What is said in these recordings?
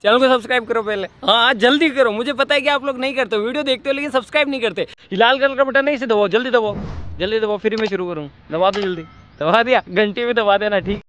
Channel को subscribe करो पहले। हाँ जल्दी करो, मुझे पता है कि आप लोग नहीं करते हो, वीडियो देखते हो लेकिन सब्सक्राइब नहीं करते। लाल कलर का बटन है, इसे दबाओ, जल्दी दबाओ, जल्दी दबाओ, फिर मैं शुरू करूँ। दबा दो जल्दी, दबा दिया, घंटी में दबा देना, ठीक।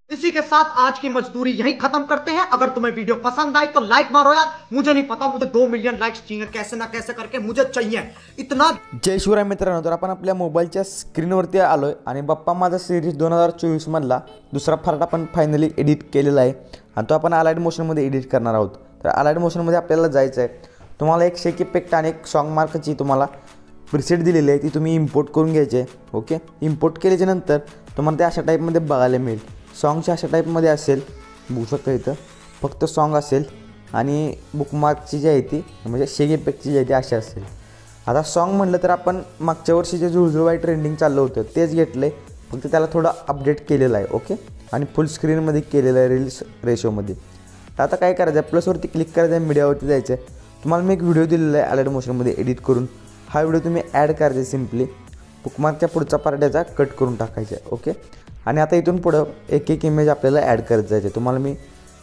इसी के साथ आज की मजदूरी यही खत्म करते हैं। अगर तुम्हें वीडियो पसंद आई तो लाइक मारो यार। मुझे नहीं पता, मुझे 2 मिलियन लाइक्स चाहिए, कैसे ना कैसे करके मुझे चाहिए इतना। जय शिवराय मित्रांनो, तर आपण आपल्या मोबाईलच्या स्क्रीनवरती आलोय आणि बाप्पा माझा सिरीज 2024 मधला दुसरा पार्ट आपण फायनली एडिट केलेला आहे आणि तो आपण अलाइड मोशनमध्ये एडिट करणार आहोत। तर अलाइड मोशनमध्ये आपल्याला जायचं आहे। तुम्हाला एक शेक इफेक्ट आणि एक सॉन्ग मार्कची तुम्हाला प्रीसेट दिलेली आहे, ती तुम्ही इम्पोर्ट करून घ्यायची आहे। ओके, इम्पोर्ट केल्याच्या नंतर तुम्हाला ते अशा टाईपमध्ये बघायला मिळेल। सॉन्गच्या अशा टाईपमध्ये असेल, बघू शकता इथं फक्त सॉन्ग असेल आणि बुकमार्कची जी आहे ती म्हणजे शेक इफेक्टची जी आहे ती अशी असेल। आता सॉन्ग म्हटलं तर आपण मागच्या वर्षी जे झुळझुळवाई ट्रेंडिंग चाललं होतं तेच घेतलं आहे, फक्त त्याला थोडं अपडेट केलेलं आहे। ओके, आणि फुल स्क्रीनमध्ये केलेलं आहे, रील्स रेशोमध्ये। तर आता काय करायचं आहे, प्लसवरती क्लिक करायचं आहे, मीडियावरती जायचं आहे। तुम्हाला मी एक व्हिडिओ दिलेला आहे अलाइड मोशनमध्ये एडिट करून, हा व्हिडिओ तुम्ही ॲड करायचा आहे। सिम्पली बुकमार्कच्या पुढचा पार्ट याचा कट करून टाकायचा आहे। ओके, आणि आता इथून पुढं एक एक इमेज आपल्याला ॲड करत जायचे। तुम्हाला मी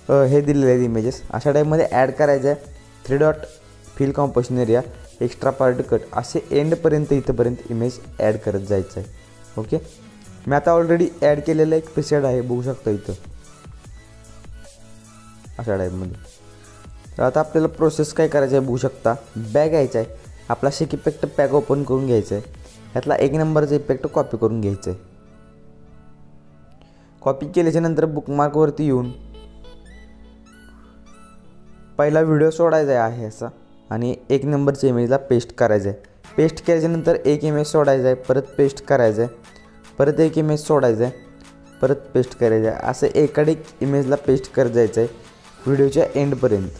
हे दिलेले आहेत इमेजेस, अशा टाईपमध्ये ॲड करायचं आहे। 3 dot fill composition area extra part cut असे एंडपर्यंत इथंपर्यंत इमेज ॲड करत जायचं आहे। ओके, मी आता ऑलरेडी ॲड केलेलं एक प्रीसेट आहे, बघू शकता इथं अशा टाईपमध्ये। तर आता आपल्याला प्रोसेस काय करायचं आहे बघू शकता। बॅग यायचा आहे, आपला शेक इफेक्ट पॅक ओपन करून घ्यायचा आहे, ह्यातला 1 नंबरचा इफेक्ट कॉपी करून घ्यायचा आहे। कॉपी केल्याच्यानंतर बुकमार्कवरती येऊन पहिला व्हिडिओ सोडायचा आहे असा आणि 1 नंबरच्या इमेजला पेस्ट करायचं आहे। पेस्ट केल्याच्यानंतर एक इमेज सोडायचा आहे, परत पेस्ट करायचं आहे, परत एक इमेज सोडायचं आहे, परत पेस्ट करायचं आहे, असं एकाडेक इमेजला पेस्ट करत जायचं आहे व्हिडिओच्या एंडपर्यंत।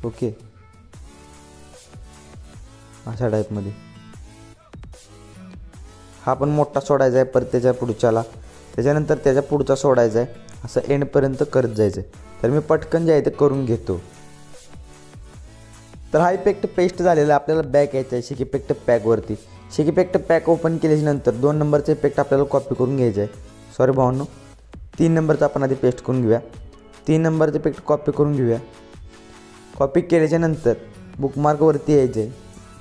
ओके, अशा टाईपमध्ये हा पण मोठा सोडायचा आहे, परत त्याच्या पुढच्याला, त्याच्यानंतर त्याच्या पुढचा सोडायचा आहे, असं एंडपर्यंत करत जायचं आहे। तर मी पटकन जे आहे ते करून घेतो। तर हा इफेक्ट पेस्ट झालेला आपल्याला बॅक यायचा आहे शेक इफेक्ट पॅकवरती। शेक इफेक्ट पॅक ओपन केल्याच्यानंतर 2 नंबरचा इफेक्ट आपल्याला कॉपी करून घ्यायचा आहे। सॉरी भावांनो, 3 नंबरचा आपण आधी पेस्ट करून घेऊया। 3 नंबरचा इफेक्ट कॉपी करून घेऊया। कॉपी केल्याच्यानंतर बुकमार्कवरती यायचं आहे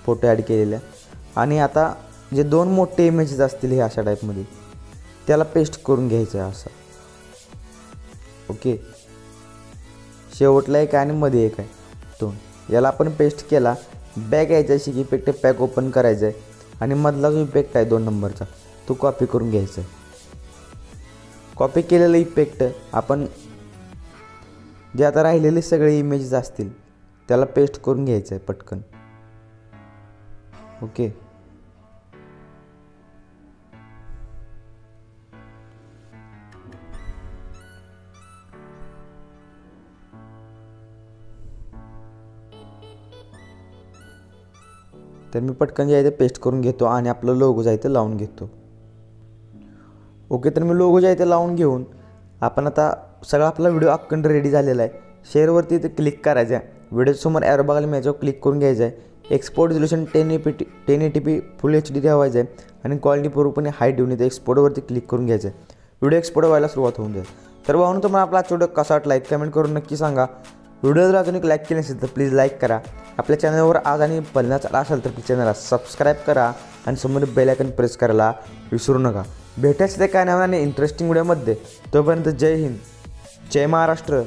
फोटो ॲड केलेल्या, आणि आता जे 2 मोठे इमेजेस असतील हे अशा टाईपमध्ये त्याला पेस्ट करून घ्यायचं आहे असं। ओके, शेवटला एक आणि मध्ये एक आहे, 2 याला आपण पेस्ट केला। बॅक यायचा आहे, शेक इफेक्ट पॅक ओपन करायचं आहे आणि मधला जो इफेक्ट आहे 2 नंबरचा तो कॉपी करून घ्यायचा आहे। कॉपी केलेला इफेक्ट आपण जे आता राहिलेले सगळे इमेजेस असतील त्याला पेस्ट करून घ्यायचं आहे पटकन। ओके, तर मी पटकन जे आहे ते पेस्ट करून घेतो आणि आपलं लोगो जे आहे ते लावून घेतो। ओके, तर मी लोगो जे आहे ते लावून घेऊन आपण आता सगळा आपला व्हिडिओ अखंड रेडी झालेला आहे। शेअरवरती इथे क्लिक करायचं आहे, व्हिडिओसमोर ॲरो बघायला मी याच्यावर क्लिक करून घ्यायचं आहे। एक्सपोर्ट रिझोल्यूशन 1080p फुल HD ठेवायचं आहे आणि क्वालिटी पूर्णपणे हाय ठेवून इथे एक्सपोर्टवरती क्लिक करून घ्यायचं आहे। व्हिडिओ एक्सपोर्ट व्हायला सुरुवात होऊन जाईल। तर भावांनो, तुम्हाला आपला व्हिडिओ कसा वाटला कमेंट करून नक्की सांगा। व्हिडिओ जर अजून एक लाईक केली नसेल तर प्लीज लाईक करा। आपल्या चॅनलवर आज आणि पहिल्यांदाच आला असेल तर चॅनलला सबस्क्राईब करा आणि समोर बेल आयकॉन प्रेस करायला विसरू नका। भेटायचं ते काय नव्याने इंटरेस्टिंग व्हिडिओमध्ये, तोपर्यंत जय हिंद, जय महाराष्ट्र।